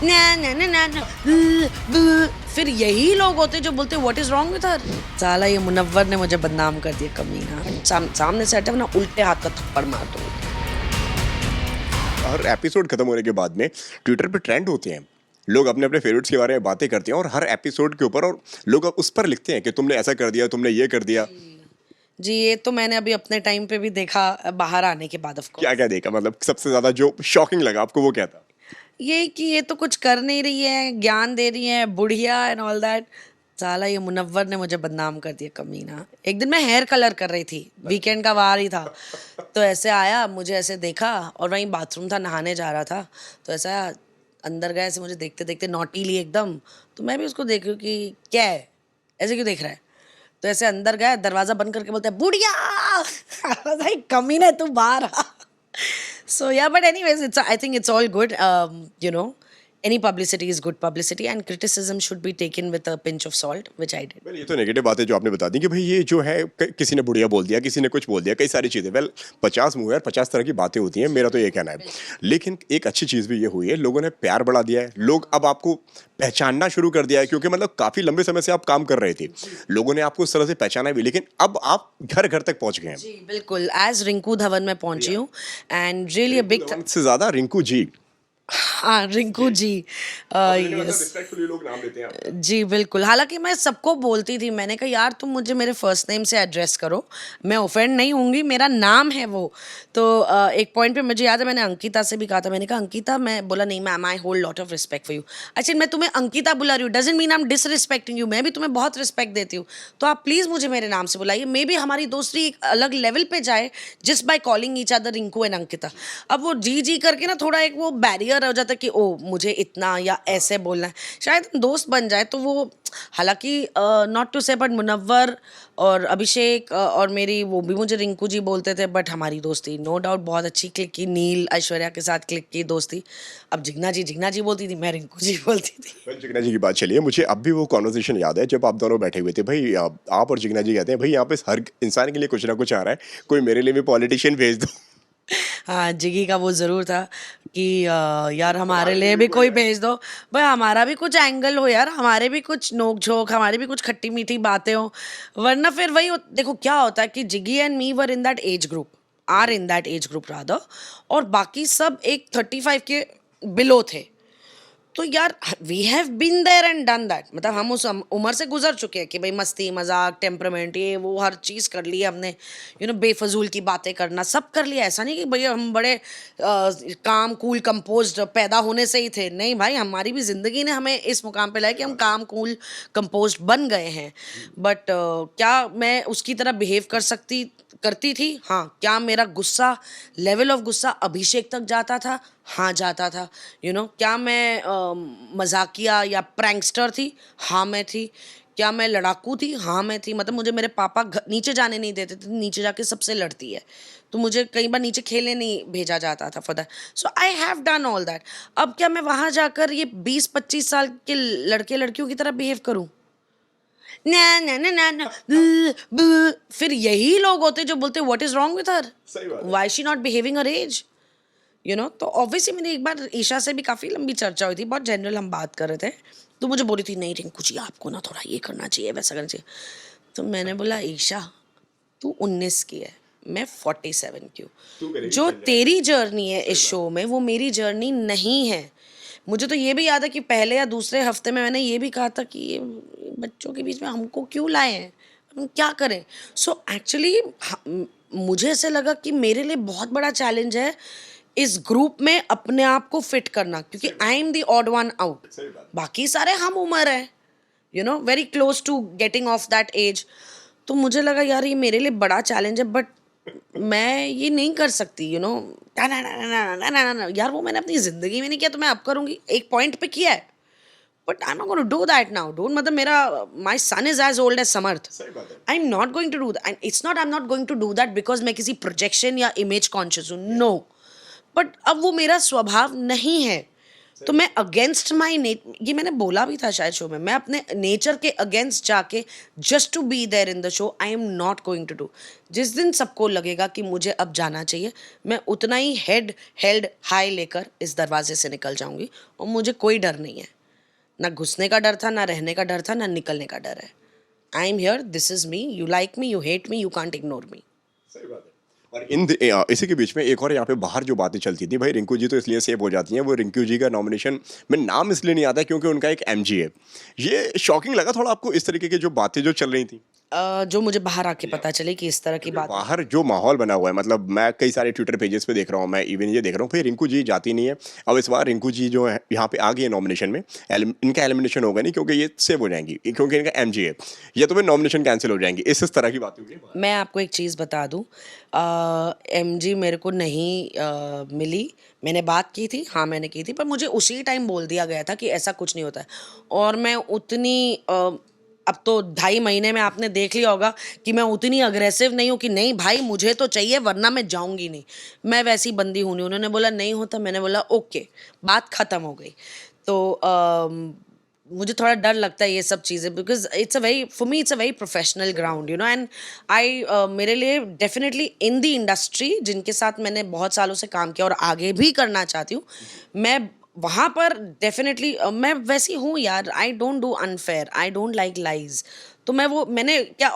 ना ना ना ना ना, फिर यही लोग होते जो बोलते व्हाट इज रॉन्ग विद हर। साला ये मुनव्वर ने मुझे बदनाम कर दिया कमीना। सामने से हटे ना उल्टे हाथ का थप्पड़ मार दो। हर एपिसोड खत्म होने के बाद में ट्विटर पे ट्रेंड होते हैं, लोग अपने अपने फेवरेट्स के बारे में बातें करते हैं और हर एपिसोड के ऊपर और लोग अब उस पर लिखते हैं कि तुमने ऐसा कर दिया, तुमने ये कर दिया। जी ये तो मैंने अभी अपने टाइम पे भी देखा, बाहर आने के बाद ऑफ क्या कोर्स। क्या देखा, मतलब सबसे ज्यादा जो शॉकिंग लगा आपको वो क्या था? ये कि ये तो कुछ कर नहीं रही है, ज्ञान दे रही है, बुढ़िया एंड ऑल दैट। साला ये मुनव्वर ने मुझे बदनाम कर दिया कमीना। एक दिन मैं हेयर कलर कर रही थी, वीकेंड का वार ही था, तो ऐसे आया, मुझे ऐसे देखा और वहीं बाथरूम था, नहाने जा रहा था, तो ऐसा अंदर गया, ऐसे मुझे देखते देखते नॉटीली एकदम, तो मैं भी उसको देख रही हूँ कि क्या है, ऐसे क्यों देख रहा है। तो ऐसे अंदर गया, दरवाजा बंद करके बोलता है बुढ़िया। कमीना तू बाहर आ। So yeah, but anyways, I think it's all good. Any publicity is good publicity, and criticism should be taken with a pinch of salt, which I did. Well ये तो नेगेटिव बातें जो आपने बता दी कि भाई ये जो है किसी ने बुढ़िया बोल दिया, किसी ने कुछ बोल दिया, कई सारी चीजें। वेल 50 मुंह है और 50 तरह की बातें होती हैं, मेरा तो ये कहना है। लेकिन एक अच्छी चीज भी ये हुई है, लोगों ने प्यार बढ़ा दिया है, लोग अब आपको पहचानना शुरू कर दिया है, क्योंकि मतलब काफी लंबे समय से आप काम कर रहे थे, लोगों ने आपको उस तरह से पहचाना भी, लेकिन अब आप घर घर तक पहुंच गए हैं। जी बिल्कुल, एज रिंकू धवन मैं पहुंची हूँ, एंड रियली अ बिग से ज्यादा रिंकू जी। हाँ रिंकू जी, यस रिस्पेक्टफुली लोग नाम लेते हैं। जी बिल्कुल। हालांकि मैं सबको बोलती थी, मैंने कहा यार तुम मुझे मेरे फर्स्ट नेम से एड्रेस करो, मैं ऑफेंड नहीं होंगी, मेरा नाम है वो। तो एक पॉइंट पे मुझे याद है, मैंने अंकिता से भी कहा था, मैंने कहा अंकिता, मैं बोला नहीं ma'am, I hold lot of respect for you. अच्छा मैं तुम्हें अंकिता बुला रही हूँ doesn't mean I am disrespecting you, मैं भी तुम्हें बहुत रिस्पेक्ट देती हूँ, तो आप प्लीज़ मुझे मेरे नाम से बुलाइए, मे बी हमारी दोस्ती एक अलग लेवल पे जाए जिस by calling each other Rinku and Ankita. अब वो जी जी करके ना थोड़ा एक वो बैरियर हो जाता है कि ओ मुझे इतना या ऐसे बोलना है, शायद हम दोस्त बन जाए तो वो। हालांकि not to say but Munawwar और अभिषेक और मेरी वो भी मुझे रिंकू जी बोलते थे, बट हमारी दोस्ती नो डाउट बहुत अच्छी क्लिक की, नील ऐश्वर्या के साथ क्लिक की दोस्ती। अब जिग्ना जी बोलती थी, मैं रिंकू जी बोलती थी। जिग्ना जी की बात चलिए, मुझे अब भी वो कॉन्वर्सेशन याद है जब आप दोनों बैठे हुए थे। भाई आप और जिग्ना जी कहते हैं भाई यहाँ पे हर इंसान के लिए कुछ ना कुछ आ रहा है, कोई मेरे लिए भी पॉलिटिशियन भेज दो। हाँ जिगी का वो ज़रूर था कि यार हमारे लिए भी कोई भेज दो, भाई हमारा भी कुछ एंगल हो यार, हमारे भी कुछ नोक झोंक, हमारी भी कुछ खट्टी मीठी बातें हो, वरना फिर वही देखो क्या होता है कि जिगी and me were in that age group, are in that age group rather, और बाकी सब एक 35 के बिलो थे। तो यार we have been there and done that, मतलब हम उस उम्र से गुजर चुके हैं कि भाई मस्ती मजाक टेम्परामेंट ये वो हर चीज़ कर ली हमने, बेफजूल की बातें करना सब कर लिया। ऐसा नहीं कि भैया हम बड़े काम कूल कंपोज्ड पैदा होने से ही थे, नहीं भाई, हमारी भी ज़िंदगी ने हमें इस मुकाम पे लाया कि हम काम कूल कंपोज्ड बन गए हैं। बट क्या मैं उसकी तरह बिहेव करती थी? हाँ। क्या मेरा गुस्सा, लेवल ऑफ गुस्सा अभिषेक तक जाता था? हाँ जाता था। क्या मैं मजाकिया या प्रैंकस्टर थी? हाँ मैं थी। क्या मैं लड़ाकू थी? हाँ मैं थी। मतलब मुझे मेरे पापा नीचे जाने नहीं देते थे, नीचे जाके सबसे लड़ती है, तो मुझे कई बार नीचे खेलने नहीं भेजा जाता था for that. So I have done all that. अब क्या मैं वहाँ जाकर ये 20-25 साल के लड़के लड़कियों की तरह बिहेव करूँ? ना ना ना ना ना, फिर यही लोग होते जो बोलते what is wrong with her, सही बात है। Why she not behaving her age. तो ऑब्वियसली मेरी एक बार ईशा से भी काफ़ी लंबी चर्चा हुई थी, बहुत जनरल हम बात कर रहे थे, तो मुझे बोली थी नहीं रिंकू जी आपको ना थोड़ा ये करना चाहिए वैसा करना चाहिए। तो मैंने बोला ईशा तू 19 की है, मैं 47 की हूँ, जो तेरी जर्नी है इस शो में वो मेरी जर्नी नहीं है। मुझे तो ये भी याद है कि पहले या दूसरे हफ्ते में मैंने ये भी कहा था कि ये बच्चों के बीच में हमको क्यों लाए हैं, हम क्या करें। सो एक्चुअली मुझे ऐसे लगा कि मेरे लिए बहुत बड़ा चैलेंज है इस ग्रुप में अपने आप को फिट करना, क्योंकि I am the odd one out, बाकी सारे हम उम्र है, very close to getting of that age. तो मुझे लगा यार ये मेरे लिए बड़ा चैलेंज है, बट मैं ये नहीं कर सकती, ना ना ना ना ना ना ना यार, वो मैंने अपनी जिंदगी में नहीं किया तो मैं अब करूँगी, एक पॉइंट पे किया है, but I am not going to do that now dude. मतलब मेरा my son is as old as Samarth, I am not going to do that, and it's not I am not going to do that because मैं किसी projection या image conscious हूँ, no, but अब वो मेरा स्वभाव नहीं है। तो मैं अगेंस्ट माई ये मैंने बोला भी था शायद शो में, मैं अपने नेचर के अगेंस्ट जाके just to be there in the show I am not going to do. जिस दिन सबको लगेगा कि मुझे अब जाना चाहिए, मैं उतना ही हेड हेल्ड हाई लेकर इस दरवाजे से निकल जाऊंगी, और मुझे कोई डर नहीं है। ना घुसने का डर था, ना रहने का डर था, ना निकलने का डर है। I am here, this is me, you like me, you hate me, you can't ignore me. सही बात है। और इसी के बीच में एक और यहाँ पे बाहर जो बातें चलती थी, भाई रिंकू जी तो इसलिए सेव हो जाती हैं, वो रिंकू जी का नॉमिनेशन में नाम इसलिए नहीं आता क्योंकि उनका एक एमजी है। ये शॉकिंग लगा थोड़ा आपको, इस तरीके की जो बातें जो चल रही थी? जो मुझे बाहर आके पता चले कि इस तरह की बात। बाहर जो माहौल बना हुआ है, मतलब मैं कई सारे ट्विटर पेजेस पे देख रहा हूँ, मैं इवन ये देख रहा हूँ भाई रिंकू जी जाती नहीं है। अब इस बार रिंकू जी जो है यहाँ पे आ गई है नॉमिनेशन में, इनका एलिमिनेशन होगा नहीं क्योंकि ये सेव हो जाएंगी, क्योंकि इनका एमजी है, या तो फिर नॉमिनेशन कैंसिल हो जाएंगी, इस तरह की बात हुई है। मैं आपको एक चीज़ बता दूं, एमजी मेरे को नहीं मिली। मैंने बात की थी, हाँ मैंने की थी, पर मुझे उसी टाइम बोल दिया गया था कि ऐसा कुछ नहीं होता है। और मैं उतनी अब तो 2.5 महीने में आपने देख लिया होगा कि मैं उतनी अग्रेसिव नहीं हूँ कि नहीं भाई मुझे तो चाहिए वरना मैं जाऊँगी नहीं। मैं वैसी बंदी हूँ नहीं। उन्होंने बोला नहीं होता, मैंने बोला ओके, बात ख़त्म हो गई। तो मुझे थोड़ा डर लगता है ये सब चीज़ें, because it's a very, for me it's a very professional ground, you know. And I मेरे लिए डेफिनेटली इन द इंडस्ट्री जिनके साथ मैंने बहुत सालों से काम किया और आगे भी करना चाहती हूँ, मैं वहाँ पर डेफिनेटली मैं वैसी हूँ यार। I don't do unfair, I don't like lies. तो मैंने क्या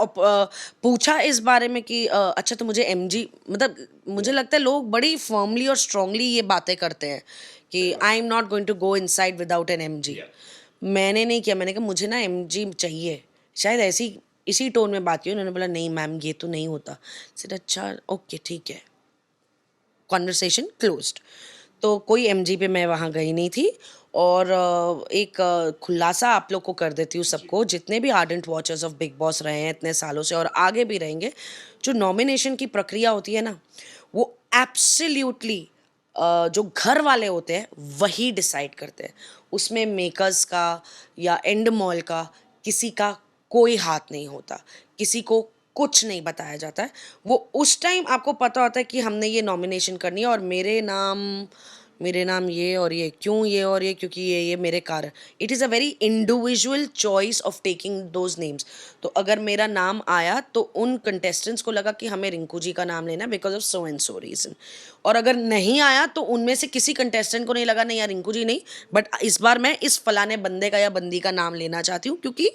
पूछा इस बारे में कि अच्छा तो मुझे एमजी, मतलब मुझे लगता है लोग बड़ी फर्मली और स्ट्रांगली ये बातें करते हैं कि I am not going to go inside without an M G. मैंने नहीं किया, मैंने कहा मुझे ना एमजी चाहिए। शायद ऐसी इसी टोन में बात की, उन्होंने बोला नहीं मैम ये तो नहीं होता। सिर्फ अच्छा ओके ठीक है, कॉन्वर्सेशन क्लोज्ड। तो कोई एमजी पे मैं वहाँ गई नहीं थी। और एक खुलासा आप लोग को कर देती हूँ सबको, जितने भी ardent watchers of big boss रहे हैं इतने सालों से और आगे भी रहेंगे, जो नॉमिनेशन की प्रक्रिया होती है ना, वो एब्सोल्युटली जो घर वाले होते हैं वही डिसाइड करते हैं। उसमें मेकर्स का या एंड मॉल का किसी का कोई हाथ नहीं होता, किसी को कुछ नहीं बताया जाता है। वो उस टाइम आपको पता होता है कि हमने ये नॉमिनेशन करनी है और मेरे नाम ये और ये, क्यों ये और ये, क्योंकि ये मेरे कारण। It is a very individual choice of taking those names. तो अगर मेरा नाम आया तो उन कंटेस्टेंट्स को लगा कि हमें रिंकू जी का नाम लेना because of so and so reason. और अगर नहीं आया तो उनमें से किसी कंटेस्टेंट को नहीं लगा नहीं यार रिंकू जी नहीं, बट इस बार मैं इस फलाने बंदे का या बंदी का नाम लेना चाहती हूँ, क्योंकि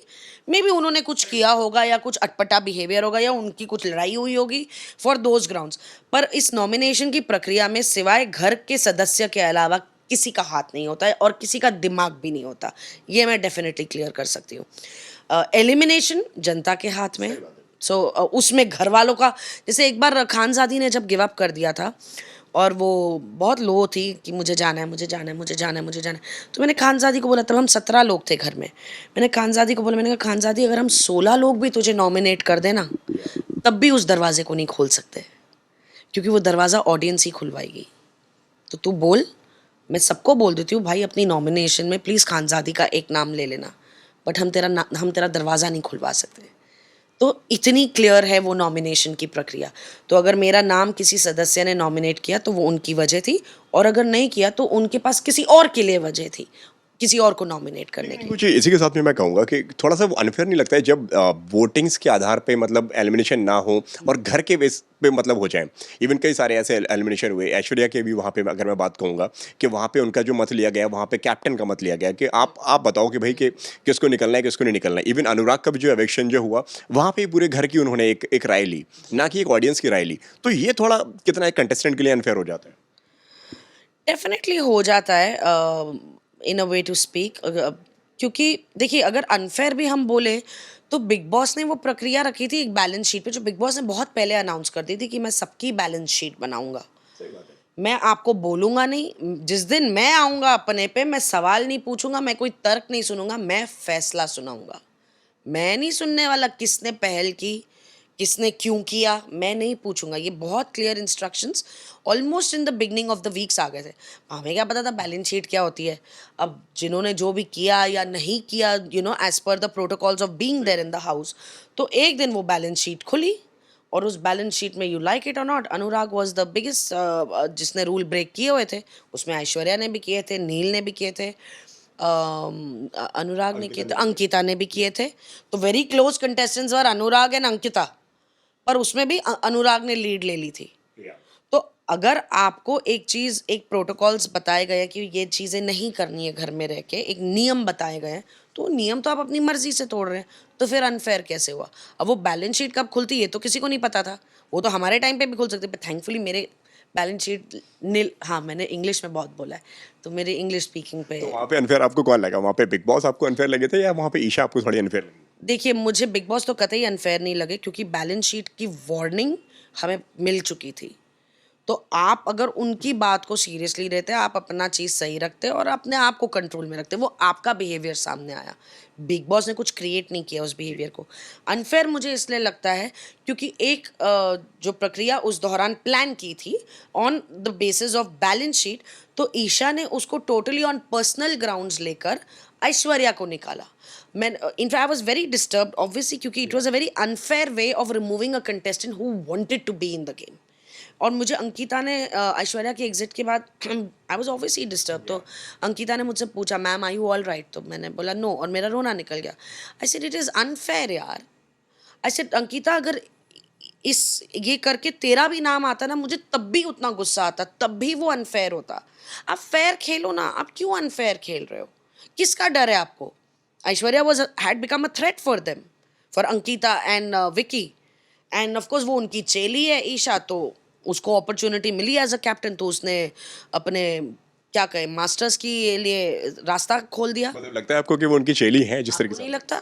मे बी उन्होंने कुछ किया होगा या कुछ अटपटा बिहेवियर होगा या उनकी कुछ लड़ाई हुई होगी, फॉर दोज ग्राउंड्स। पर इस नॉमिनेशन की प्रक्रिया में सिवाय घर के सदस्य के अलावा किसी का हाथ नहीं होता है और किसी का दिमाग भी नहीं होता। ये मैं डेफिनेटली क्लियर कर सकती हूँ। एलिमिनेशन जनता के हाथ में। सो उसमें घर वालों का, जैसे एक बार खानजादी ने जब गिव अप कर दिया था और वो बहुत लो थी कि मुझे जाना है, मुझे जाना है, मुझे जाना है, मुझे जाना है, तो मैंने खानजादी को बोला, तब हम 17 लोग थे घर में, मैंने खानजादी को बोला, मैंने कहा खानजादी अगर हम 16 लोग भी तुझे नॉमिनेट कर देना तब भी उस दरवाजे को नहीं खोल सकते, क्योंकि वो दरवाज़ा ऑडियंस ही खुलवाएगी। तो तू बोल, मैं सबको बोल देती हूँ भाई अपनी नॉमिनेशन में प्लीज़ खानजादी का एक नाम ले लेना, बट हम तेरा दरवाज़ा नहीं खुलवा सकते। तो इतनी क्लियर है वो नॉमिनेशन की प्रक्रिया। तो अगर मेरा नाम किसी सदस्य ने नॉमिनेट किया तो वो उनकी वजह थी, और अगर नहीं किया तो उनके पास किसी और के लिए वजह थी, किसी और को नॉमिनेट करने की। मुझे इसी के साथ में मैं कहूँगा कि थोड़ा सा वो अनफेयर नहीं लगता है जब वोटिंग्स के आधार पे मतलब एलिमिनेशन ना हो और घर के बेस पे मतलब हो जाए। इवन कई सारे ऐसे एलिमिनेशन हुए, ऐश्वर्या के भी वहाँ पे अगर मैं बात कहूँगा कि वहाँ पे उनका जो मत लिया गया, वहाँ पे कैप्टन का मत लिया गया कि आप बताओ कि भाई कि किसको निकलना है किसको नहीं निकलना है। इवन अनुराग का भी जो इलेक्शन जो हुआ वहाँ पे पूरे घर की उन्होंने एक राय ली, ना कि एक ऑडियंस की राय ली। तो ये थोड़ा कितना एक कंटेस्टेंट के लिए अनफेयर हो जाता है। डेफिनेटली हो जाता है इन अ वे टू स्पीक, क्योंकि देखिए अगर अनफेयर भी हम बोले तो बिग बॉस ने वो प्रक्रिया रखी थी एक बैलेंस शीट पे, जो बिग बॉस ने बहुत पहले अनाउंस कर दी थी कि मैं सबकी बैलेंस शीट बनाऊंगा। मैं आपको बोलूंगा नहीं, जिस दिन मैं आऊंगा अपने पे मैं सवाल नहीं पूछूंगा, मैं कोई तर्क नहीं सुनूंगा, मैं फैसला सुनाऊंगा। मैं नहीं सुनने वाला किसने पहल की, किसने क्यों किया, मैं नहीं पूछूंगा। ये बहुत clear instructions almost in the beginning of the weeks आ गए थे। हमें क्या पता था बैलेंस शीट क्या होती है। अब जिन्होंने जो भी किया या नहीं किया, you know, as per the protocols of being there in the house, तो एक दिन वो बैलेंस शीट खुली और उस बैलेंस शीट में, यू लाइक इट और not, Anurag was the biggest जिसने रूल ब्रेक किए हुए थे। उसमें ऐश्वर्या ने भी किए थे, नील ने भी किए थे, अनुराग ने किए थे, अंकिता ने भी किए थे। तो very close contestants were Anurag and Ankita, पर उसमें भी अनुराग ने लीड ले ली थी। तो अगर आपको एक चीज़, एक प्रोटोकॉल्स बताए गए हैं कि ये चीज़ें नहीं करनी है घर में रह के, एक नियम बताए गए हैं, तो नियम तो आप अपनी मर्जी से तोड़ रहे हैं, तो फिर अनफेयर कैसे हुआ? अब वो बैलेंस शीट कब खुलती है तो किसी को नहीं पता था। वो तो हमारे टाइम पे भी खुल सकती है, पर थैंकफुली मेरे बैलेंस शीट नील, हाँ मैंने इंग्लिश में बहुत बोला है, तो मेरे इंग्लिश स्पीकिंग पे। तो वहाँ पे अनफेयर आपको कौन लगा? वहाँ पे बिग बॉस आपको अनफेयर लगे थे या वहाँ पे ईशा आपको थोड़ी अनफेयर लगी? देखिए, मुझे बिग बॉस तो कतई अनफेयर नहीं लगे, क्योंकि बैलेंस शीट की वार्निंग हमें मिल चुकी थी। तो आप अगर उनकी बात को सीरियसली लेते, आप अपना चीज़ सही रखते और अपने आप को कंट्रोल में रखते, वो आपका बिहेवियर सामने आया। बिग बॉस ने कुछ क्रिएट नहीं किया उस बिहेवियर को। अनफेयर मुझे इसलिए लगता है क्योंकि एक जो प्रक्रिया उस दौरान प्लान की थी on the basis of balance sheet, तो ईशा ने उसको टोटली ऑन पर्सनल ग्राउंड्स लेकर ऐश्वर्या को निकाला। मैं in fact I was very disturbed obviously, क्योंकि it was a very unfair way of removing a contestant who wanted to be in the game. और मुझे अंकिता ने ऐश्वर्या के एग्जिट के बाद आई वाज ऑब्वियसली डिस्टर्ब। तो अंकिता ने मुझसे पूछा, ma'am are you all right? तो मैंने बोला नो, और मेरा रोना निकल गया। I said it is unfair यार। आई सेड अंकिता, अगर इस ये करके तेरा भी नाम आता ना, मुझे तब भी उतना गुस्सा आता, तब भी वो अनफेयर होता। आप फेयर खेलो ना, आप क्यों अनफेयर खेल रहे हो? किसका डर है आपको? Aishwarya was had become a threat for them, for Ankita and Vicky, and of course वो उनकी चेली है ईशा, तो उसको अपॉर्चुनिटी मिली एज अ कैप्टन, तो उसने अपने क्या कहे मास्टर्स के लिए रास्ता खोल दिया। मतलब लगता है आपको कि वो उनकी चेली है जिस तरीके आपको से? नहीं लगता?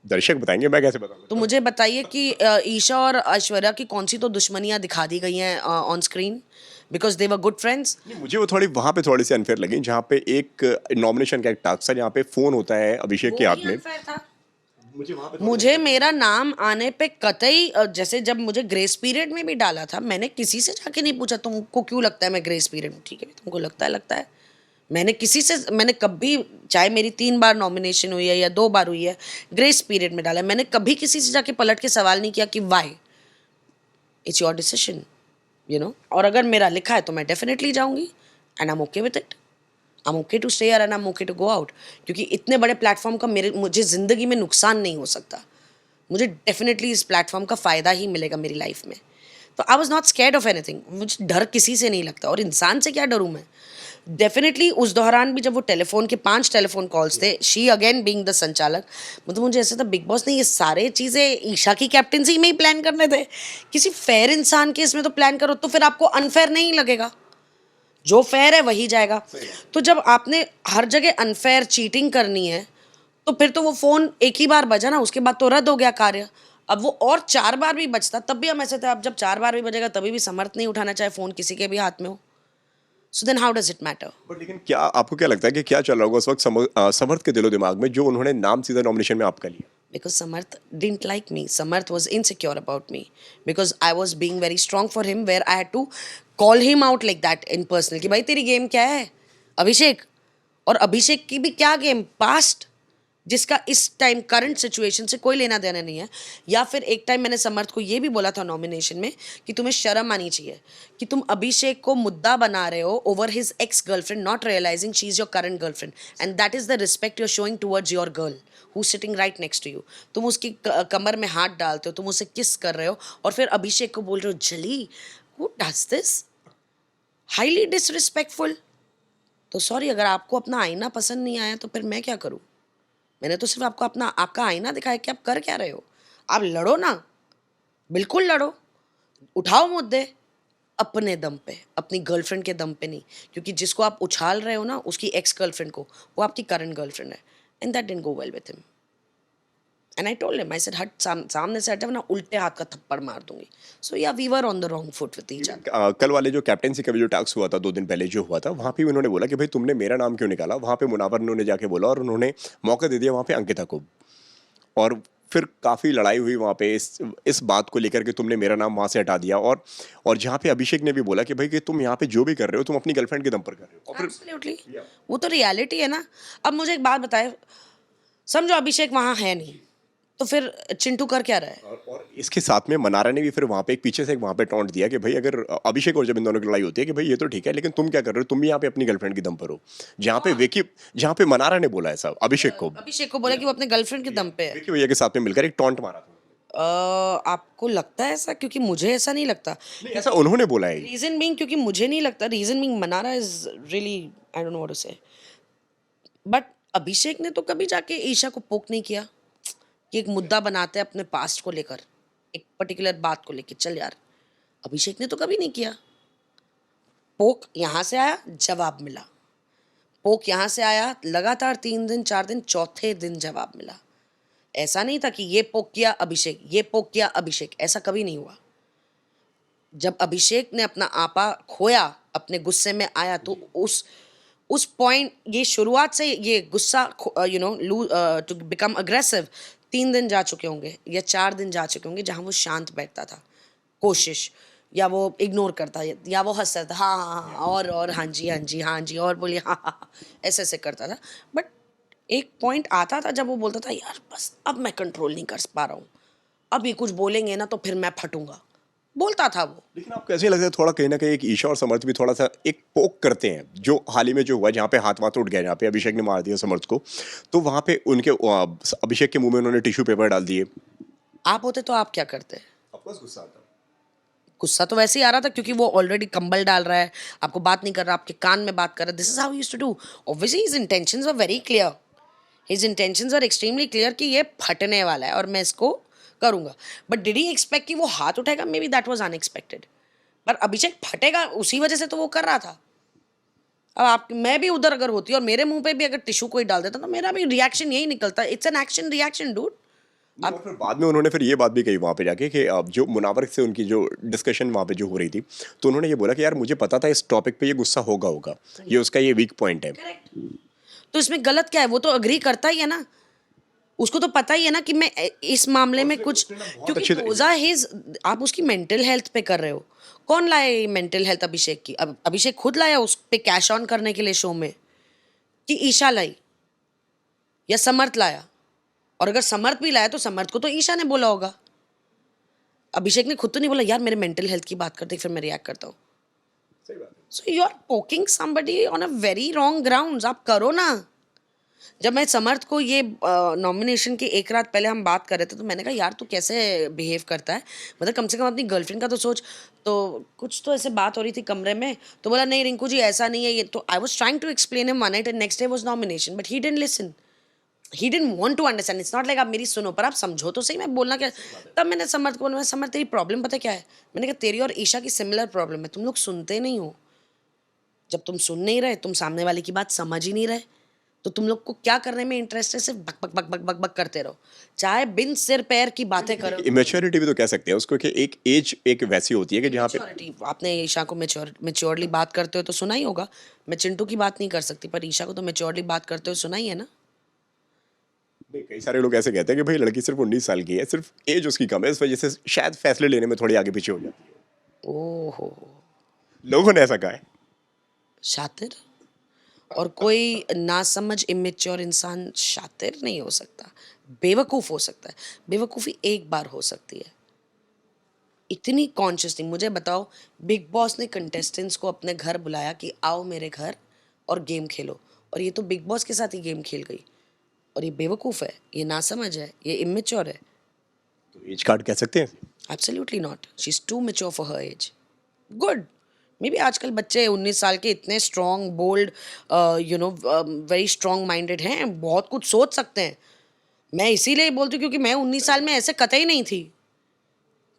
दर्शक बताएंगे, मैं कैसे बताऊंगा? तो मुझे बताइए कि ईशा और ऐश्वर्या की कौन सी तो दुश्मनियां दिखा दी गई हैं on screen, because they were good friends. नहीं, मुझे वो थोड़ी वहाँ पे थोड़ी सी अनफेयर लगी, जहाँ पे एक नॉमिनेशन का एक टास्क था, जहाँ पे फोन होता है अभिषेक के हाथ में। मुझे वहाँ पे मुझे मेरा नाम आने पे कतई जैसे जब मुझे ग्रेस पीरियड में भी डाला था, मैंने किसी से जाके नहीं पूछा तुमको क्यों लगता है मैं ग्रेस पीरियड में, ठीक है तुमको लगता है। मैंने किसी से, मैंने कभी, चाहे मेरी 3 बार नॉमिनेशन हुई है या 2 बार हुई है, ग्रेस पीरियड में डाला है। मैंने कभी किसी से जाके पलट के सवाल नहीं किया कि why, it's your decision, you know. और अगर मेरा लिखा है तो मैं डेफिनेटली जाऊंगी and I am okay with it. I am okay to stay and I am okay to go out, क्योंकि इतने बड़े प्लेटफॉर्म का मुझे ज़िंदगी में नुकसान नहीं हो सकता। मुझे डेफिनेटली इस प्लेटफॉर्म का फ़ायदा ही मिलेगा मेरी लाइफ में। तो I was not scared of anything. मुझे डर किसी से नहीं लगता, और इंसान से क्या डरूँ मैं। डेफिनेटली उस दौरान भी जब वो टेलीफोन के 5 टेलीफोन कॉल्स थे, शी अगेन बीइंग द संचालक, मतलब मुझे ऐसा था बिग बॉस ने ये सारे चीज़ें ईशा की कैप्टनसी में ही प्लान करने थे। किसी फेयर इंसान के इसमें तो प्लान करो, तो फिर आपको अनफेयर नहीं लगेगा। जो फेयर है वही जाएगा। तो जब आपने हर जगह अनफेयर चीटिंग करनी है, तो फिर तो वो फ़ोन एक ही बार बजा ना, उसके बाद तो रद्द हो गया कार्य। अब वो और 4 बार भी बजता तब भी हम ऐसे थे। अब जब 4 बार भी बजेगा तभी भी समर्थ नहीं उठाना, चाहे फ़ोन किसी के भी हाथ में हो। So then how does it matter? But लेकिन क्या आपको क्या लगता है कि क्या चल रहा होगा उस वक्त समर्थ के दिलो दिमाग में, जो उन्होंने नाम सीधा नॉमिनेशन में आपका लिया? Because Samarth didn't like me. Samarth was insecure about me because I was being very strong for him, where I had to call him out like that in personal कि भाई तेरी गेम क्या है अभिषेक, और अभिषेक की भी क्या गेम पास्ट, जिसका इस टाइम करंट सिचुएशन से कोई लेना देना नहीं है। या फिर एक टाइम मैंने समर्थ को ये भी बोला था नॉमिनेशन में कि तुम्हें शर्म आनी चाहिए कि तुम अभिषेक को मुद्दा बना रहे हो over his ex girlfriend, not realising she is your current girlfriend, and that is the respect you are showing towards your girl who sitting right next to you. तुम उसकी कमर में हाथ डालते हो, तुम उसे किस कर रहे हो, और फिर अभिषेक को बोल रहे हो जली, who does this, highly disrespectful. तो सॉरी, अगर आपको अपना आईना पसंद नहीं आया तो फिर मैं क्या करूँ? मैंने तो सिर्फ आपको आपका आईना दिखाया कि आप कर क्या रहे हो। आप लड़ो ना, बिल्कुल लड़ो, उठाओ मुद्दे अपने दम पे, अपनी गर्लफ्रेंड के दम पे नहीं, क्योंकि जिसको आप उछाल रहे हो ना, उसकी एक्स गर्लफ्रेंड को, वो आपकी करंट गर्लफ्रेंड है, and that didn't go well with him. And I told him, I said हट, सामने से हट जा, ना उल्टे हाथ का थप्पड़ मार दूंगी। So yeah we were on the wrong foot with each other. कल वाले जो कैप्टेंसी का भी जो टास्क हुआ था 2 दिन पहले जो हुआ था, वहाँ पे उन्होंने बोला कि भाई तुमने मेरा नाम क्यों निकाला। वहाँ पे मुनावर ने जाके बोला और उन्होंने मौका दे दिया वहाँ पे अंकिता को, और फिर काफ़ी लड़ाई हुई वहाँ पे इस बात को लेकर कि तुमने मेरा नाम वहाँ से हटा दिया। और जहाँ पे अभिषेक ने भी बोला कि भाई कि तुम यहाँ पे जो भी कर रहे हो तुम अपनी गर्लफ्रेंड के दम पर कर रहे हो। और फिर एब्सोल्युटली, वो तो रियलिटी है ना। अब मुझे एक बात बताए, समझो अभिषेक वहाँ है नहीं, तो फिर चिंटू कर क्या रहा है? और इसके साथ में मनारा ने भी फिर वहां पे एक पीछे से एक वहां पे टॉन्ट दिया कि भाई अगर अभिषेक और जब इन दोनों की लड़ाई होती है कि भाई ये तो ठीक है लेकिन तुम क्या कर रहे हो, तुम भी यहाँ पे अपनी गर्लफ्रेंड की दम पर हो। जहाँ पे मनारा ने बोला ऐसा अभिषेक को, अभिषेक को बोला कि वो अपने गर्लफ्रेंड के दम पे है। विकी भैया के साथ में मिलकर एक टॉन्ट मारा था। आपको लगता है ऐसा? क्योंकि मुझे ऐसा नहीं लगता। नहीं, ऐसा उन्होंने बोला है। रीजन बीइंग, क्योंकि मुझे नहीं लगता, reason being Mannara is really, I don't know what to say, but Abhishek ने तो कभी जाके ईशा को पोक नहीं किया कि एक मुद्दा बनाते हैं अपने पास्ट को लेकर, एक पर्टिकुलर बात को लेकर। चल यार, अभिषेक ने तो कभी नहीं किया। पोक यहाँ से आया, जवाब मिला। पोक यहाँ से आया, लगातार 3 दिन 4 दिन, चौथे दिन जवाब मिला। ऐसा नहीं था कि ये पोक किया अभिषेक, ये पोक किया अभिषेक, ऐसा कभी नहीं हुआ। जब अभिषेक ने अपना आपा खोया, अपने गुस्से में आया, तो उस पॉइंट, ये शुरुआत से ये गुस्सा टू बिकम अग्रेसिव 3 दिन जा चुके होंगे या 4 दिन जा चुके होंगे, जहाँ वो शांत बैठता था, कोशिश, या वो इग्नोर करता, या वो हंसता था, हाँ हाँ हाँ, और हाँ जी हाँ जी हाँ जी, और बोलिए हाँ हाँ हाँ, ऐसे ऐसे करता था। बट एक पॉइंट आता था जब वो बोलता था यार बस अब मैं कंट्रोल नहीं कर पा रहा हूँ, अब ये कुछ बोलेंगे ना तो फिर मैं फटूंगा, बोलता था वो। लेकिन आपको ऐसे लगता है थोड़ा कहीं ना कहीं एक ईशा और समर्थ भी थोड़ा सा एक पोक करते हैं, जो हाल ही में जो हुआ जहाँ पे हाथ वाथ उठ गया, जहाँ पे अभिषेक ने मार दिया समर्थ को, तो वहां पे उनके अभिषेक के मुंह में उन्होंने टिश्यू पेपर डाल दिए। आप होते तो आप क्या करते? ऑफकोर्स गुस्सा आता। गुस्सा तो वैसे ही आ रहा था क्योंकि वो ऑलरेडी कंबल डाल रहा है, आपको बात नहीं कर रहा, आपके कान में बात कर रहा है। This is how he used to do. Obviously his intentions were very clear, his intentions are extremely clear कि ये फटने वाला है और मैं इसको करूंगा। बट डिड ही एक्सपेक्ट कि वो हाथ उठाएगा? May be that was unexpected. पर अभिषेक फटेगा उसी वजह से तो वो कर रहा था। अब आप, मैं भी उधर अगर होती और मेरे मुंह पे भी अगर टिश्यू कोई डाल देता तो मेरा भी रिएक्शन यही निकलता। It's an action reaction dude. और फिर बाद में उन्होंने फिर ये बात भी कही वहाँ पे जाके कि जो मुनावर से उनकी जो डिस्कशन वहाँ पे जो हो रही थी, तो उन्होंने ये बोला कि यार मुझे पता था इस टॉपिक पे ये गुस्सा होगा, ये उसका ये वीक पॉइंट है। तो इसमें गलत क्या है? वो तो अग्री करता ही है ना, उसको तो पता ही है ना कि मैं इस मामले में कुछ, क्योंकि those are his, आप उसकी मेंटल हेल्थ पे कर रहे हो। कौन लाए मेंटल हेल्थ अभिषेक की? अब अभिषेक खुद लाया उस पे कैश ऑन करने के लिए शो में, कि ईशा लाई या समर्थ लाया? और अगर समर्थ भी लाया तो समर्थ को तो ईशा ने बोला होगा। अभिषेक ने खुद तो नहीं बोला यार मेरे मेंटल हेल्थ की बात करते फिर मैं रिएक्ट करता हूँ। So you are poking somebody on a very wrong grounds. आप करो ना। जब मैं समर्थ को ये नॉमिनेशन की एक रात पहले हम बात कर रहे थे तो मैंने कहा यार तू कैसे बिहेव करता है, मतलब कम से कम अपनी गर्लफ्रेंड का तो सोच। तो कुछ तो ऐसे बात हो रही थी कमरे में, तो बोला नहीं रिंकू जी ऐसा नहीं है ये। तो I was trying to explain him one night and next day was nomination, but he didn't listen, he didn't want to understand. It's not like आप मेरी सुनो, पर आप समझो तो सही मैं बोलना क्या। तब मैंने समर्थ को बोला समर्थ तेरी प्रॉब्लम पता क्या है? मैंने कहा तेरी और ईशा की सिमिलर प्रॉब्लम है, तुम लोग सुनते नहीं हो। जब तुम सुन नहीं रहे, तुम सामने वाले की बात समझ ही नहीं रहे, तो तुम लोग को क्या करने में इंटरेस्ट है? सिर्फ बक बक बक बक बक बक करते रहो, चाहे बिन सिर पैर की बातें करो। इमेच्योरिटी भी तो कह सकते हैं उसको कि एक एज एक वैसी होती है कि जहाँ पे Maturity, आपने ईशा को मेच्योरली बात करते हो तो सुना ही होगा। मैं चिंटू की बात नहीं कर सकती, पर ईशा को तो मेच्योरली बात करते हो सुना ही है ना। नहीं, कई सारे लोग ऐसे कहते हैं कि भाई लड़की सिर्फ 19 साल की है, सिर्फ एज उसकी कम है, इस वजह से शायद फैसले लेने में थोड़ी आगे पीछे हो जाती है। ओहो, लोगों ने ऐसा कहा है। शातिर। और कोई नासमझ इमेच्योर इंसान शातिर नहीं हो सकता, बेवकूफ़ हो सकता है। बेवकूफ़ी एक बार हो सकती है, इतनी कॉन्शियस नहीं। मुझे बताओ, बिग बॉस ने कंटेस्टेंट्स को अपने घर बुलाया कि आओ मेरे घर और गेम खेलो, और ये तो बिग बॉस के साथ ही गेम खेल गई। और ये बेवकूफ़ है, ये नासमझ है, ये इमेच्योर है। तो एज कार्ड कह सकते हैं। Absolutely not, she is too mature for her age. Good, maybe आजकल बच्चे 19 साल के इतने strong, bold, very strong minded हैं, बहुत कुछ सोच सकते हैं। मैं इसीलिए बोलती हूँ क्योंकि मैं 19 साल में ऐसे कतई नहीं थी,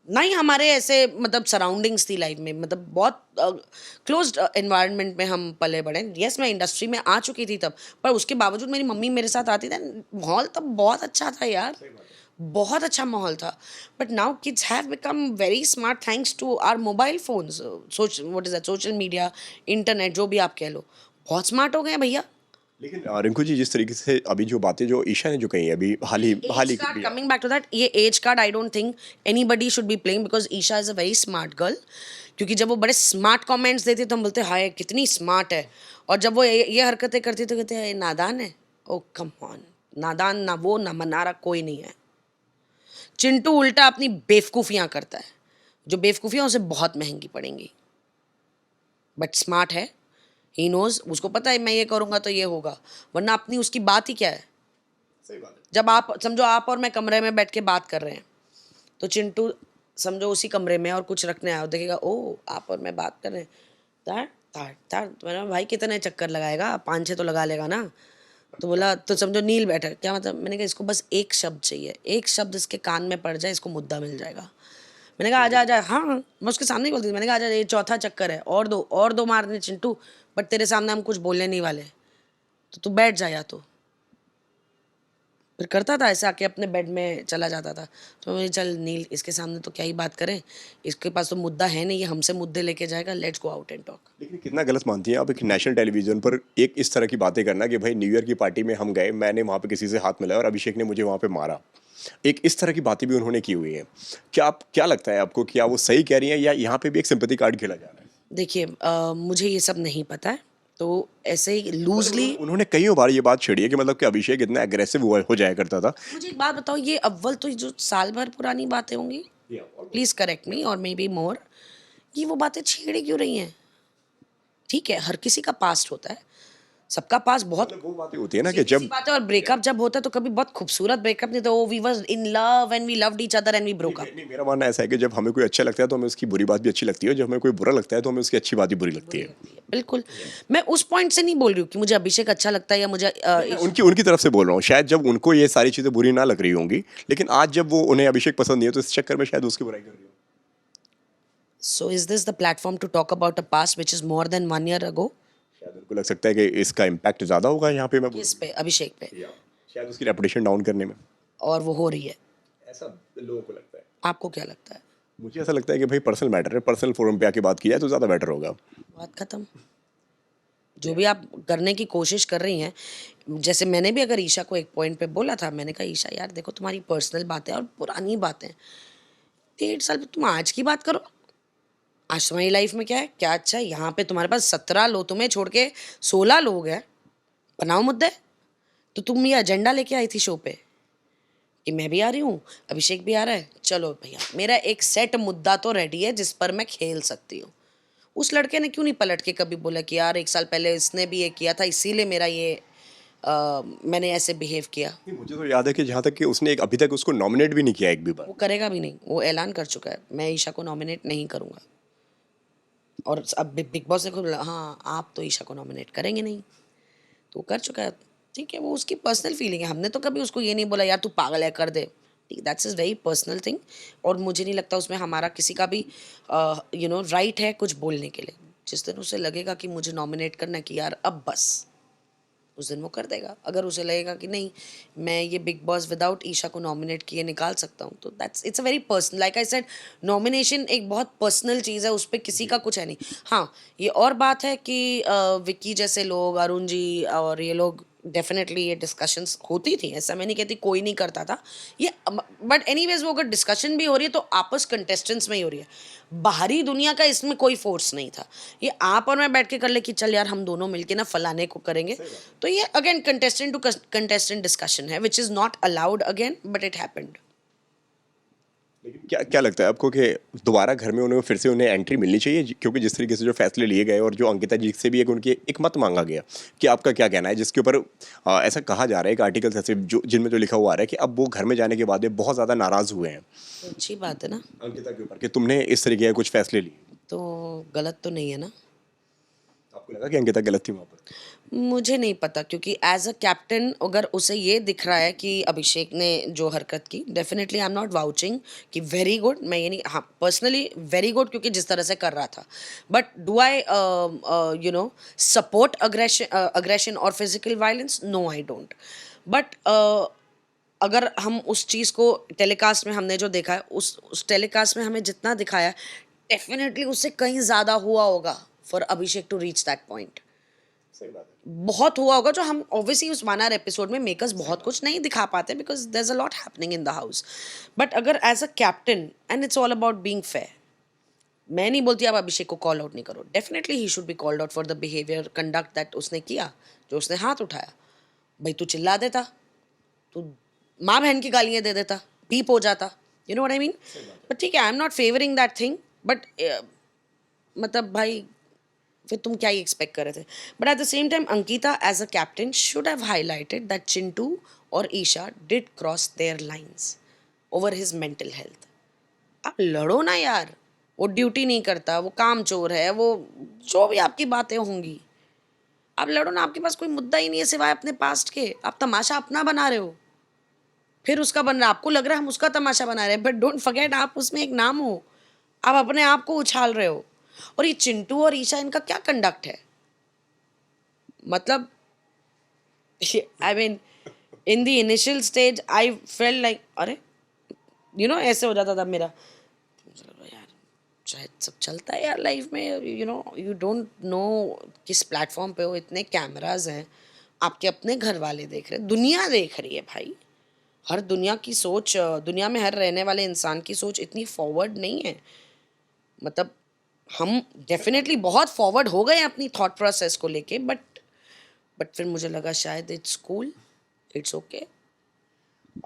ना ही हमारे ऐसे मतलब सराउंडिंग्स थी लाइफ में, मतलब बहुत क्लोज्ड एनवायरनमेंट में हम पले बढ़े। यस, मैं इंडस्ट्री में आ चुकी थी तब, पर उसके बावजूद मेरी मम्मी मेरे साथ आती थी। माहौल तब बहुत अच्छा था यार, बहुत अच्छा माहौल था। But now kids have become very smart thanks to our mobile phones, what is that, social media, internet, जो भी आप कह लो, बहुत स्मार्ट हो गए हैं भैया। लेकिन रिंकू जी, जिस तरीके से अभी जो बातें जो ईशा ने जो कही है अभी हाल ही कमिंग बैक टू दैट, ये age card I don't think anybody should be playing, because Isha is a very smart girl. क्योंकि जब वो बड़े स्मार्ट कमेंट्स देती तो हम बोलते हाय कितनी स्मार्ट है, और जब वो ये हरकतें करती तो कहते हैं नादान है। ओ कम ऑन, नादान ना वो ना मनारा कोई नहीं है। चिंटू उल्टा अपनी बेवकूफ़ियाँ करता है, जो बेवकूफ़ियाँ उसे बहुत महंगी पड़ेंगी, बट स्मार्ट है, ही नोज़, उसको पता है मैं ये करूँगा तो ये होगा, वरना अपनी उसकी बात ही क्या है। सही बात है। जब आप समझो आप और मैं कमरे में बैठ के बात कर रहे हैं, तो चिंटू समझो उसी कमरे में और कुछ रखने आया हो, देखेगा ओ आप और मैं बात कर रहे हैं, तार तार तार, तो मैंने कहा, भाई कितने चक्कर लगाएगा, 5-6 तो लगा लेगा ना। तो बोला तो समझो नील बैठा है। क्या मतलब? मैंने कहा इसको बस एक शब्द चाहिए, एक शब्द इसके कान में पड़ जाए, इसको मुद्दा मिल जाएगा। मैंने कहा आजा आजा, हाँ हाँ, मैं उसके सामने ही बोलती थी, मैंने कहा आजा, ये चौथा चक्कर है, और दो मारने चिंटू, बट तेरे सामने हम कुछ बोलने नहीं वाले, तो तू बैठ जा या तो। फिर करता था ऐसे, आके अपने बेड में चला जाता था। तो मैं चल नील, इसके सामने तो क्या ही बात करें, इसके पास तो मुद्दा है नहीं, ये हमसे मुद्दे लेके जाएगा, let's go out and talk. लेकिन कितना गलत मानती हैं आप एक नेशनल टेलीविजन पर एक इस तरह की बातें करना कि भाई न्यू ईयर की पार्टी में हम गए, मैंने वहाँ पे किसी से हाथ मिलाया और अभिषेक ने मुझे वहाँ पे मारा। एक इस तरह की बातें भी उन्होंने की हुई है। क्या लगता है आपको, क्या वो सही कह रही हैं या यहाँ पे भी एक सिंपैथी कार्ड खेला जा रहा है? देखिए मुझे ये सब नहीं पता है, तो ऐसे ही लूजली उन्होंने कईयों बार ये बात छेड़ी है कि मतलब कि अभिषेक इतना एग्रेसिव हो जाया करता था। मुझे एक बात बताओ, ये अव्वल तो ये जो साल भर पुरानी बातें होंगी, प्लीज करेक्ट मी और मे बी मोर, ये वो बातें छेड़ी क्यों रही हैं? ठीक है, हर किसी का पास्ट होता है, सबका पास्ट बहुत मतलब वो बातें होती है ना कि जब बात है, और ब्रेकअप जब होता है तो कभी बहुत खूबसूरत ब्रेकअप नहीं, तो we were in love and we loved each other and we broke up. नहीं, मेरा मानना ऐसा है कि जब हमें कोई अच्छा लगता है तो हमें उसकी बुरी बात भी अच्छी लगती है, जब हमें कोई बुरा लगता है तो हमें उसकी अच्छी बात भी बुरी लगती है। बिल्कुल, मैं उस पॉइंट से नहीं बोल रही हूँ कि मुझे अभिषेक अच्छा लगता है या मुझे मैं उनकी तरफ से बोल रहा हूँ, शायद जब उनको ये सारी चीजें बुरी ना लग रही होंगी, लेकिन आज जब वो उन्हें अभिषेक पसंद नहीं है तो इस चक्कर में शायद उसकी बुराई कर रही हो। So is this the platform to talk about a past which is more than 1 year ago? शायद उनको लग सकता है कि इसका इम्पैक्ट ज्यादा होगा यहाँ पे, मैं किस पे? अभिषेक पे? शायद उसकी रेपुटेशन डाउन करने में। और वो हो रही है। ऐसा लोगों को लगता है। आपको क्या लगता है? मुझे ऐसा लगता है कि भाई पर्सनल मैटर है, पर्सनल फोरम पे आके बात की जाए तो ज्यादा बेटर होगा। बात खत्म। जो भी आप करने की कोशिश कर रही हैं, जैसे मैंने भी अगर ईशा को एक पॉइंट पे बोला था, मैंने कहा ईशा यार देखो तुम्हारी पर्सनल बातें और पुरानी बातें, 1.5 साल पे तुम आज की बात करो, आज तुम्हारी लाइफ में क्या है, क्या अच्छा है, यहाँ पे तुम्हारे पास 17 लोग, तुम्हें छोड़ के 16 लोग हैं, बनाओ मुद्दे। तो तुम ये एजेंडा लेके आई थी शो पे कि मैं भी आ रही हूँ, अभिषेक भी आ रहा है, चलो भैया मेरा एक सेट मुद्दा तो रेडी है जिस पर मैं खेल सकती हूँ। उस लड़के ने क्यों नहीं पलट के कभी बोला कि यार 1 साल पहले इसने भी ये किया था, इसीलिए मेरा ये मैंने ऐसे बिहेव किया। मुझे तो याद है कि जहाँ तक कि उसने अभी तक उसको नॉमिनेट भी नहीं किया एक भी बार। वो करेगा भी नहीं, वो ऐलान कर चुका है मैं ईशा को नॉमिनेट नहीं करूँगा। और अब बिग बॉस ने खुद बोला हाँ आप तो ईशा को नॉमिनेट करेंगे नहीं, तो वो कर चुका है। ठीक है, वो उसकी पर्सनल फीलिंग है, हमने तो कभी उसको ये नहीं बोला यार तू पागल है कर दे, ठीक, that's is very personal thing. और मुझे नहीं लगता उसमें हमारा किसी का भी राइट है कुछ बोलने के लिए। जिस दिन उसे लगेगा कि मुझे नॉमिनेट करना है कि यार अब बस, उस दिन वो कर देगा। अगर उसे लगेगा कि नहीं मैं ये बिग बॉस विदाउट ईशा को नॉमिनेट किए निकाल सकता हूँ, तो that's it's a very personal, like I said, nomination एक बहुत पर्सनल चीज़ है, उस पर किसी का कुछ है नहीं। हाँ ये और बात है कि विक्की जैसे लोग, अरुण जी और ये लोग, डेफिनेटली ये डिस्कशंस होती थी, ऐसा मैं नहीं कहती कोई नहीं करता था ये, बट एनीवेज वो अगर डिस्कशन भी हो रही है तो आपस कंटेस्टेंट्स में ही हो रही है, बाहरी दुनिया का इसमें कोई फोर्स नहीं था। ये आप और मैं बैठ के कर ले कि चल यार हम दोनों मिलके ना फलाने को करेंगे, तो ये again contestant to contestant discussion है which is not allowed again, but it happened. लेकिन क्या लगता है आपको कि दोबारा घर में उन्हें फिर से उन्हें एंट्री मिलनी चाहिए, क्योंकि जिस तरीके से जो फैसले लिए गए और जो अंकिता जी से भी एक उनकी एक मत मांगा गया, कि आपका क्या कहना है जिसके ऊपर ऐसा कहा जा रहा है कि आर्टिकल्स ऐसे जो जिनमें जो लिखा हुआ आ रहा है कि अब वो घर में जाने के बाद बहुत ज़्यादा नाराज़ हुए हैं तो अच्छी बात है ना, अंकिता के ऊपर कि तुमने इस तरीके के कुछ फैसले लिए। तो गलत तो नहीं है ना? आपको लगा कि अंकिता गलत थी वहाँ पर? मुझे नहीं पता, क्योंकि एज अ कैप्टन अगर उसे ये दिख रहा है कि अभिषेक ने जो हरकत की, definitely I am not vouching कि वेरी गुड, मैं ये नहीं, हाँ पर्सनली वेरी गुड क्योंकि जिस तरह से कर रहा था, but do I support aggression और physical violence? No I don't. But अगर हम उस चीज़ को टेलीकास्ट में हमने जो देखा है, उस टेलीकास्ट में हमें जितना दिखाया है, डेफिनेटली उससे कहीं ज़्यादा हुआ होगा for Abhishek to reach that point. सही बात है। बहुत हुआ होगा जो हम ऑब्वियसली उस 1 hour एपिसोड में मेकर्स बहुत कुछ नहीं दिखा पाते because there is a lot happening in the house. But अगर as a captain, and it's all about being fair, मैं नहीं बोलती आप अभिषेक को कॉल आउट नहीं करो, definitely he should be called out for the behaviour conduct that उसने किया, जो उसने हाथ उठाया। भाई तू चिल्ला देता, तू माँ बहन की गालियाँ दे देता, पीप हो जाता, you know what I mean. But ठीक है, आई am not favouring that thing, but मतलब भाई फिर तुम क्या ही एक्सपेक्ट कर रहे थे. But at the same time Ankita as a captain should have highlighted that Chintu और Isha did cross their lines over his mental health. आप लड़ो ना यार, वो ड्यूटी नहीं करता, वो काम चोर है, वो जो भी आपकी बातें होंगी, आप लड़ो ना. आपके पास कोई मुद्दा ही नहीं है सिवाय अपने पास्ट के. आप तमाशा अपना बना रहे हो, फिर उसका बन रहा है. आपको लग रहा है हम उसका तमाशा बना रहे हैं, बट डोंट फॉरगेट आप उसमें एक नाम हो. आप अपने आप को उछाल रहे हो. और ये चिंटू और ईशा, इनका क्या कंडक्ट है मतलब. I mean in the initial stage I felt like अरे यू नो ऐसे हो जाता था मेरा. यार शायद सब चलता है यार लाइफ में, you know you don't know किस प्लेटफॉर्म पे हो. इतने कैमराज हैं, आपके अपने घर वाले देख रहे हैं, दुनिया देख रही है भाई. हर दुनिया की सोच, दुनिया में हर रहने वाले इंसान की सोच इतनी फॉरवर्ड नहीं है. मतलब हम डेफिनेटली बहुत फॉरवर्ड हो गए हैं अपनी थॉट प्रोसेस को लेके, बट फिर मुझे लगा शायद it's cool, it's okay.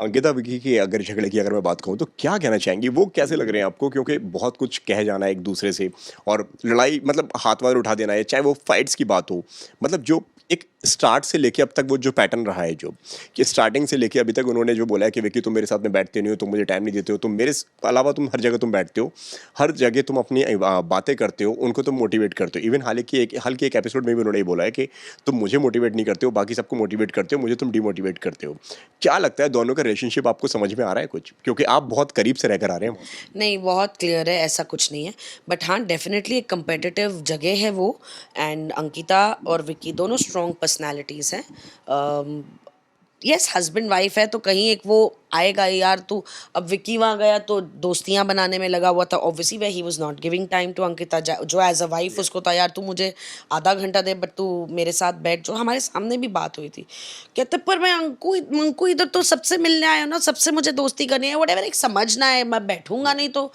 Ankita Vicky की अगर झगड़े की अगर मैं बात कहूँ तो क्या कहना चाहेंगी, वो कैसे लग रहे हैं आपको? क्योंकि बहुत कुछ कह जाना है एक दूसरे से, और लड़ाई मतलब हाथ वार उठा देना है, चाहे वो फाइट्स की बात हो. मतलब जो एक स्टार्ट से लेके अब तक वो जो पैटर्न रहा है, जो कि स्टार्टिंग से लेके अभी तक उन्होंने जो बोला है कि विकी तुम मेरे साथ में बैठते नहीं हो, तुम मुझे टाइम नहीं देते हो, तुम मेरे अलावा तुम हर जगह तुम बैठते हो, हर जगह तुम अपनी बातें करते हो, उनको तुम मोटिवेट करते हो. इवन हालांकि हल्के एक एपिसोड में भी उन्होंने ये बोला है कि तुम मुझे मोटिवेट नहीं करते हो, बाकी सबको मोटिवेट करते हो, मुझे तुम डिमोटिवेट करते हो. क्या लगता है दोनों का रिलेशनशिप आपको समझ में आ रहा है कुछ? क्योंकि आप बहुत करीब से रहकर आ रहे हैं. नहीं, बहुत क्लियर है, ऐसा कुछ नहीं है. बट हाँ, डेफिनेटली एक कंपेटिटिव जगह है वो. एंड अंकिता और विक्की दोनों स्ट्रॉन्ग पर्सनालिटीज़ हैं. यस, हस्बैंड वाइफ है तो कहीं एक वो आएगा यार. तू अब विक्की वहाँ गया तो दोस्तियाँ बनाने में लगा हुआ था ऑब्वियसली, वे he was not giving time to Ankita, जो एज अ वाइफ उसको था यार तू मुझे आधा घंटा दे बट तू मेरे साथ बैठ. जो हमारे सामने भी बात हुई थी, कहते पर मैं अंकु इधर तो सबसे मिलने आया ना, सबसे मुझे दोस्ती करनी है, व्हाटएवर, एक समझना है, मैं बैठूंगा नहीं तो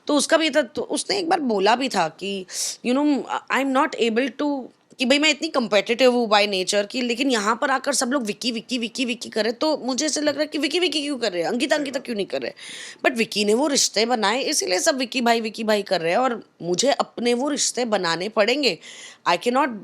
उसका भी था. तो उसने एक बार बोला भी था कि you know I am not able to, कि भाई मैं इतनी कम्पिटिटिव हूँ बाय नेचर की, लेकिन यहाँ पर आकर सब लोग विकी विकी विकी विकी करे तो मुझे ऐसे लग रहा है कि विकी विकी क्यों कर रहे हैं, अंकिता अंकिता क्यों नहीं कर रहे. बट विकी ने वो रिश्ते बनाए इसीलिए सब विकी भाई कर रहे हैं, और मुझे अपने वो रिश्ते बनाने पड़ेंगे. आई कैन नॉट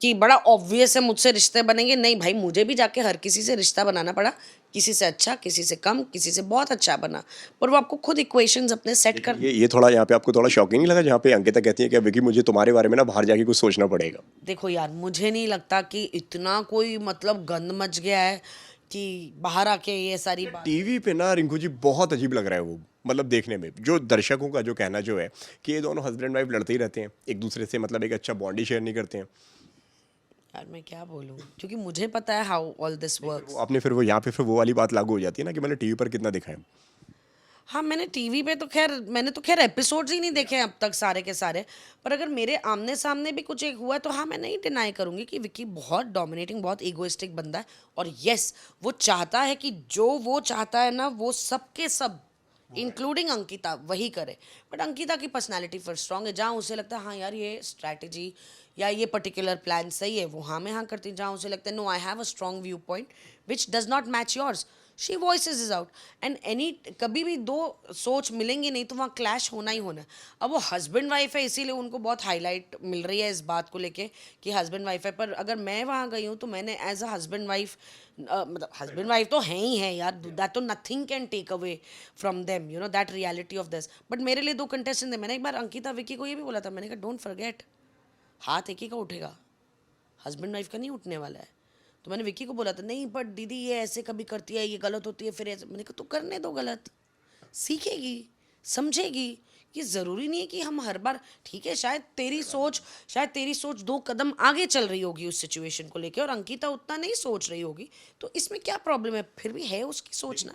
कि बड़ा ऑब्वियस है मुझसे रिश्ते बनेंगे, नहीं भाई, मुझे भी जाके हर किसी से रिश्ता बनाना पड़ा. किसी से अच्छा, किसी से कम, किसी से बहुत अच्छा बना, पर वो आपको खुद इक्वेशंस अपने सेट कर. ये थोड़ा यहाँ पे आपको थोड़ा शॉकिंग नहीं लगा जहाँ पे अंकिता कहती है कि विकी मुझे तुम्हारे बारे में ना बाहर जाके कुछ सोचना पड़ेगा? देखो यार, मुझे नहीं लगता कि इतना कोई मतलब गंद मच गया है कि बाहर आके ये सारी बात. टीवी पे ना रिंकू जी बहुत अजीब लग रहा है वो, मतलब देखने में जो दर्शकों का जो कहना जो है कि ये दोनों हस्बैंड वाइफ लड़ते ही रहते हैं एक दूसरे से, मतलब एक अच्छा बॉन्ड ही शेयर नहीं करते हैं. यार मैं क्या बोलूँ, क्योंकि मुझे पता है हाउ ऑल दिस वर्क्स. आपने फिर वो यहाँ पे फिर वो वाली बात लागू हो जाती है ना कि मैंने टीवी पर कितना दिखा है. हाँ, मैंने टीवी पे तो खैर एपिसोड्स ही नहीं देखे हैं अब तक सारे के सारे. पर अगर मेरे आमने सामने भी कुछ एक हुआ है तो हाँ, मैं नहीं डिनाई करूँगी कि विक्की बहुत डोमिनेटिंग, बहुत ईगोइस्टिक बंदा है. और यस, वो चाहता है कि जो वो चाहता है ना वो सबके सब इंक्लूडिंग अंकिता वही करे. बट अंकिता की पर्सनैलिटी फिर स्ट्रांग है. जहाँ उसे लगता है हाँ यार ये स्ट्रैटेजी या ये पर्टिकुलर प्लान सही है, वो हाँ में हाँ करती है. जहाँ उसे लगता है no, I have a strong view point which does not match yours, she voices is out. And कभी भी दो सोच मिलेंगी नहीं तो वहाँ क्लैश होना ही होना है. अब वो हस्बैंड वाइफ है इसीलिए उनको बहुत हाईलाइट मिल रही है इस बात को लेके कि हस्बैंड वाइफ है. पर अगर मैं वहाँ गई हूँ तो मैंने एज अ हस्बैंड वाइफ, मतलब हस्बैंड वाइफ तो हैं ही है यार, दैट तो nothing can take away from them, you know that reality of this. But मेरे लिए दो कंटेस्टेंट थे. मैंने एक बार अंकिता विक्की को ये भी बोला था, मैंने कहा डोंट फॉरगेट, हाथ एक ही का उठेगा, हस्बैंड वाइफ का नहीं उठने वाला है. तो मैंने विक्की को बोला था, नहीं बट दीदी ये ऐसे कभी करती है, ये गलत होती है, फिर ऐसे. मैंने कहा तो करने दो गलत, सीखेगी, समझेगी. ये ज़रूरी नहीं है कि हम हर बार, ठीक है शायद तेरी सोच 2 कदम आगे चल रही होगी उस सिचुएशन को लेके और अंकिता उतना नहीं सोच रही होगी, तो इसमें क्या प्रॉब्लम है, फिर भी है उसकी सोचना.